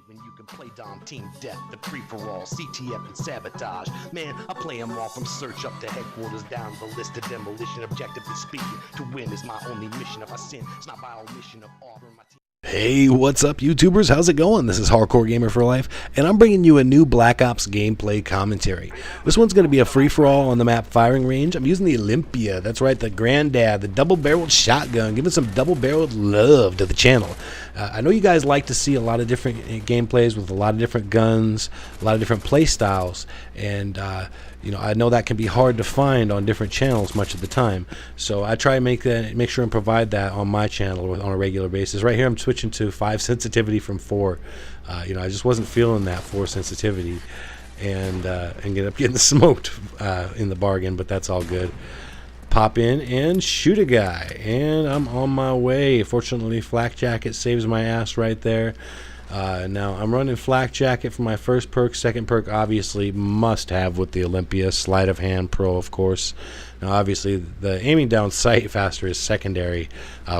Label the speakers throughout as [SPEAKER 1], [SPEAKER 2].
[SPEAKER 1] when you can play Dom Team Death, the free-for-all, CTF and Sabotage. Man, I play them all from search up to headquarters, down the list of demolition. Objectively speaking, to win is my only mission. If I sin, it's not by omission of offering my team.
[SPEAKER 2] Hey, what's up, YouTubers? How's it going? This is HARDCOREgmr4lyf, and I'm bringing you a new Black Ops gameplay commentary. This one's going to be a free-for-all on the map firing range. I'm using the Olympia. That's right, the Granddad, the double-barreled shotgun, giving some double-barreled love to the channel. I know you guys like to see a lot of different gameplays with a lot of different guns, a lot of different play styles, and you know, I know that can be hard to find on different channels much of the time. So I try and make sure and provide that on my channel on a regular basis. Right here I'm switching to 5 sensitivity from 4. You know, I just wasn't feeling that 4 sensitivity, and end up getting smoked in the bargain, but that's all good. Pop in and shoot a guy, and I'm on my way. Fortunately, Flak Jacket saves my ass right there. Now I'm running Flak Jacket for my first perk. Second perk obviously must have with the Olympia, Sleight of Hand Pro, of course. Now obviously the aiming down sight faster is secondary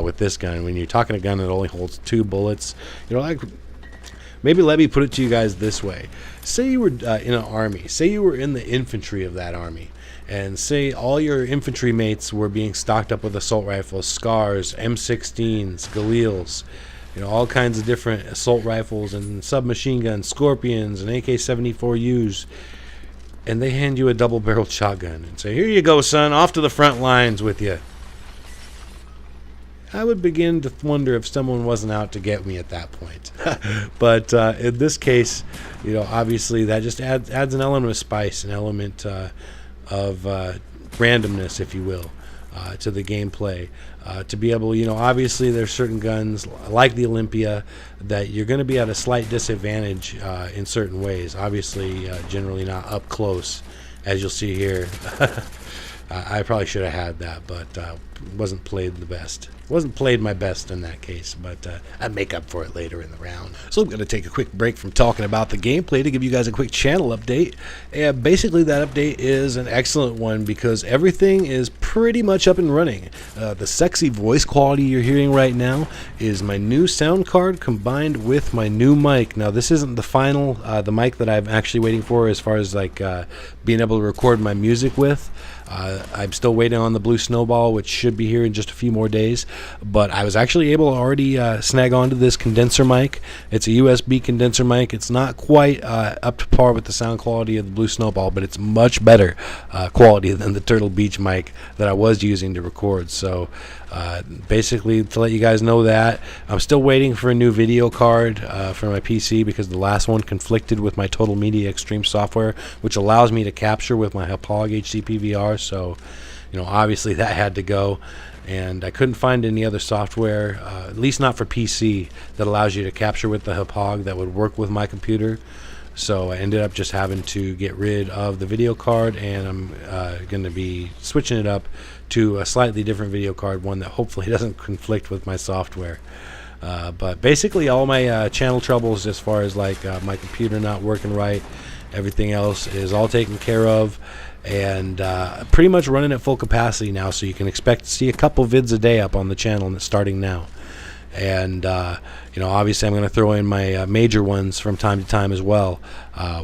[SPEAKER 2] with this gun. When you're talking a gun that only holds 2 bullets, you know, like, maybe let me put it to you guys this way. Say you were in an army, say you were in the infantry of that army, and say all your infantry mates were being stocked up with assault rifles, SCARs, M16s, Galils, you know, all kinds of different assault rifles and submachine guns, Scorpions and AK-74Us, and they hand you a double-barreled shotgun and say, "Here you go, son, off to the front lines with you." I would begin to wonder if someone wasn't out to get me at that point. But in this case, you know, obviously that just adds an element of spice, an element of randomness, if you will, to the gameplay. To be able, you know, obviously there's certain guns like the Olympia that you're going to be at a slight disadvantage in certain ways. Obviously, generally not up close, as you'll see here. I probably should have had that, but wasn't played the best. Wasn't played my best in that case, but I'd make up for it later in the round. So I'm going to take a quick break from talking about the gameplay to give you guys a quick channel update. And basically that update is an excellent one because everything is pretty much up and running. The sexy voice quality you're hearing right now is my new sound card combined with my new mic. Now this isn't the final, the mic that I'm actually waiting for as far as like being able to record my music with. I'm still waiting on the Blue Snowball, which should be here in just a few more days. But I was actually able to already snag onto this condenser mic. It's a USB condenser mic. It's not quite up to par with the sound quality of the Blue Snowball, but it's much better quality than the Turtle Beach mic that I was using to record. So basically, to let you guys know that, I'm still waiting for a new video card for my PC because the last one conflicted with my Total Media Extreme software, which allows me to capture with my HARDCORE HD PVR. So, you know, obviously that had to go. And I couldn't find any other software, at least not for PC, that allows you to capture with the HARDCORE that would work with my computer. So I ended up just having to get rid of the video card, and I'm going to be switching it up to a slightly different video card, one that hopefully doesn't conflict with my software. But basically all my channel troubles as far as like my computer not working right, everything else is all taken care of, and pretty much running at full capacity now, so you can expect to see a couple vids a day up on the channel, and it's starting now. And you know, obviously I'm going to throw in my major ones from time to time as well,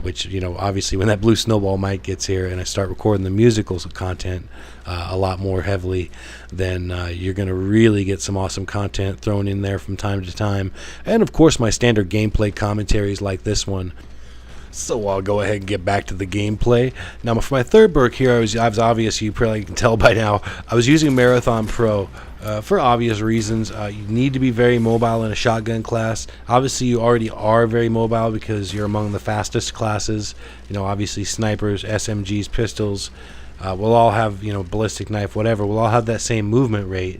[SPEAKER 2] which, you know, obviously when that Blue Snowball mic gets here and I start recording the musical content a lot more heavily, then you're going to really get some awesome content thrown in there from time to time. And of course my standard gameplay commentaries like this one. So I'll go ahead and get back to the gameplay. Now for my third perk here, I was obvious, you probably can tell by now, I was using Marathon Pro for obvious reasons. You need to be very mobile in a shotgun class. Obviously you already are very mobile because you're among the fastest classes. You know, obviously snipers, SMGs, pistols, we'll all have, you know, ballistic knife, whatever, we'll all have that same movement rate.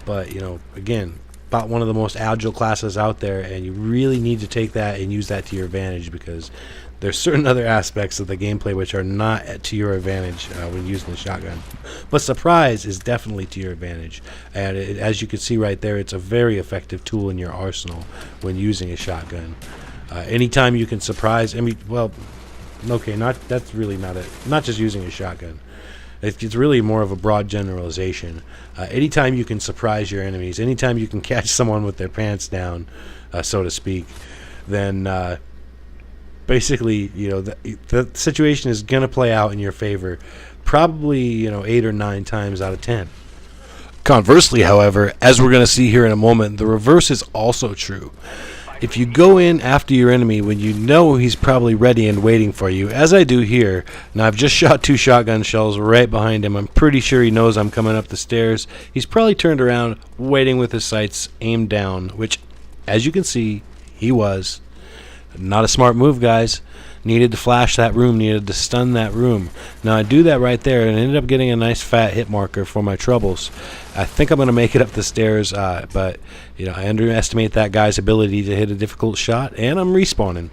[SPEAKER 2] But, you know, again, about one of the most agile classes out there, and you really need to take that and use that to your advantage, because there's certain other aspects of the gameplay which are not to your advantage when using the shotgun. But surprise is definitely to your advantage, and as you can see right there, it's a very effective tool in your arsenal when using a shotgun. Anytime you can surprise, I mean, well, okay, that's really not it. Not just using a shotgun. It's really more of a broad generalization. Anytime you can surprise your enemies, anytime you can catch someone with their pants down, so to speak, then basically, the situation is going to play out in your favor probably, 8 or 9 times out of 10. Conversely, however, as we're going to see here in a moment, the reverse is also true. If you go in after your enemy when you know he's probably ready and waiting for you, as I do here, now I've just shot 2 shotgun shells right behind him. I'm pretty sure he knows I'm coming up the stairs. He's probably turned around, waiting with his sights aimed down, which, as you can see, he was. Not a smart move, guys. Needed to flash that room, needed to stun that room. Now I do that right there and ended up getting a nice fat hit marker for my troubles. I think I'm going to make it up the stairs, but I underestimate that guy's ability to hit a difficult shot, and I'm respawning.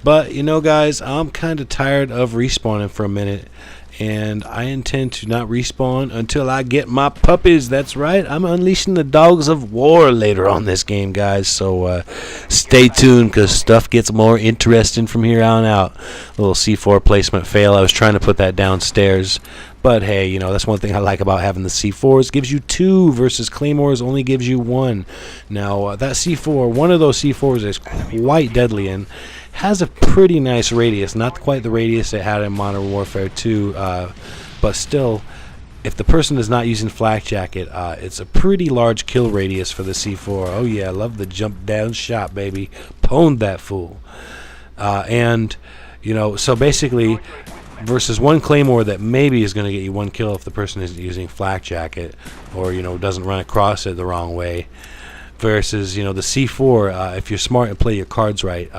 [SPEAKER 2] But guys, I'm kind of tired of respawning for a minute, and I intend to not respawn until I get my puppies. That's right, I'm unleashing the dogs of war later on this game, guys, so stay tuned, because stuff gets more interesting from here on out. A little C4 placement fail. I was trying to put that downstairs, but hey, that's one thing I like about having the C4s. It gives you 2 versus Claymores only gives you 1. Now that C4, one of those C4s is quite deadly and has a pretty nice radius, not quite the radius it had in Modern Warfare 2, but still, if the person is not using Flak Jacket, it's a pretty large kill radius for the C4. Oh yeah, I love the jump down shot, baby. Pwned that fool. And so basically, versus 1 Claymore that maybe is going to get you 1 kill if the person isn't using Flak Jacket, or doesn't run across it the wrong way, versus the C4, if you're smart and play your cards right,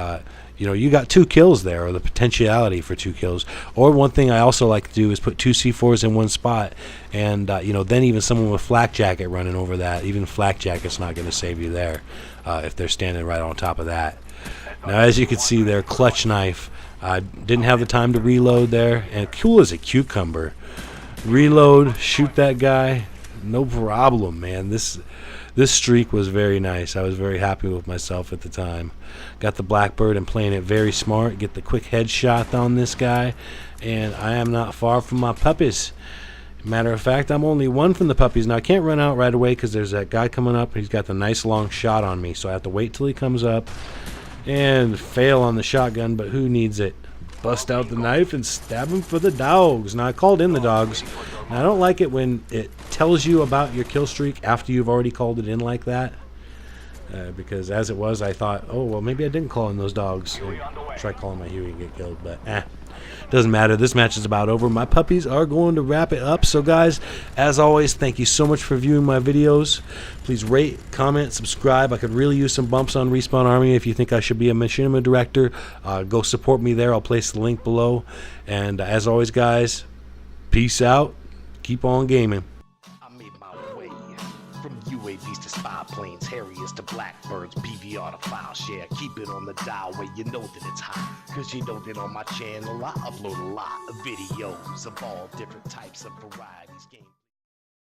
[SPEAKER 2] you got 2 kills there, or the potentiality for 2 kills. Or one thing I also like to do is put 2 C4s in one spot, and then even someone with Flak Jacket running over that, even Flak Jacket's not going to save you there if they're standing right on top of that. Now, as you can see there, clutch knife. I didn't have the time to reload there, and cool as a cucumber. Reload, shoot that guy, no problem, man. This streak was very nice. I was very happy with myself at the time. Got the Blackbird and playing it very smart. Get the quick headshot on this guy, and I am not far from my puppies. Matter of fact, I'm only 1 from the puppies. Now I can't run out right away because there's that guy coming up. He's got the nice long shot on me, so I have to wait till he comes up and fail on the shotgun, but who needs it? Bust out the knife and stab him for the dogs. Now I called in the dogs. Now, I don't like it when it tells you about your kill streak after you've already called it in like that, because as it was, I thought, oh well, maybe I didn't call in those dogs. Try calling my Huey and get killed, but doesn't matter. This match is about over. My puppies are going to wrap it up. So guys, as always, thank you so much for viewing my videos. Please rate, comment, subscribe. I could really use some bumps on Respawn Army. If you think I should be a Machinima director, go support me there. I'll place the link below. And as always, guys, peace out. Keep on gaming.
[SPEAKER 1] I made my way from UAVs to spy planes, Harriers to Blackbirds, PVR to file share. Keep it on the dial where you know that it's hot, cause you know that on my channel I upload a lot of videos of all different types of varieties.